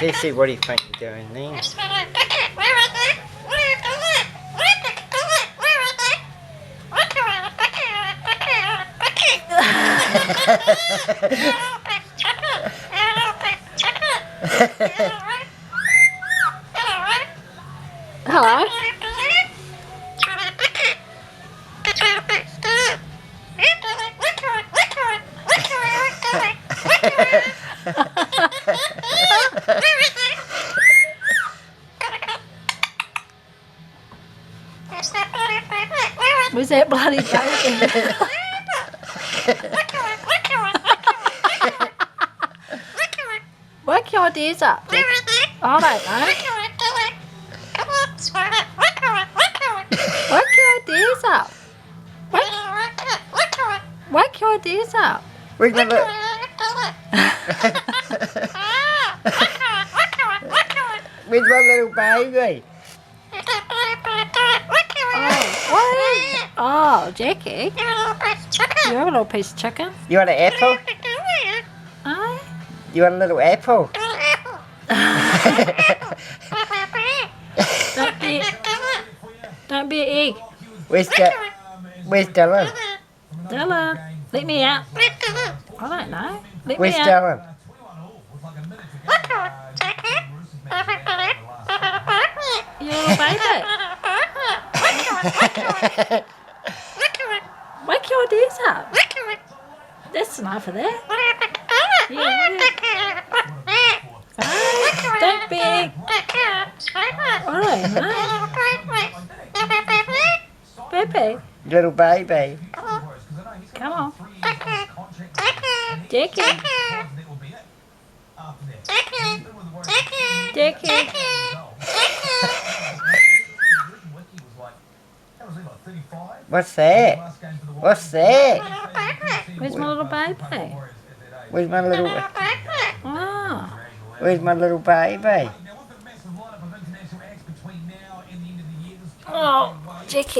Jesse, what do you think you're doing then? Hello? Was that bloody baby? Wake your ideas up. I don't know. Wake your ideas up. Wake your ideas up. Where's my little... Where's my little baby? Oh, Jacky. You're a little piece of chicken. You want an apple? Oh. You want a little apple? Don't be an egg. Where's Dylan? Dylan, let me out. I don't know. Let Where's me out. Dylan? You're a little baby. Wake your ideas up. That's enough of that. Yeah. Don't be. I don't know. Baby. Little baby. Come on. Jacky. Jacky. What's that? What's that? Where's my little baby? Where's my little... Oh. Where's my little baby? Oh, Jacky.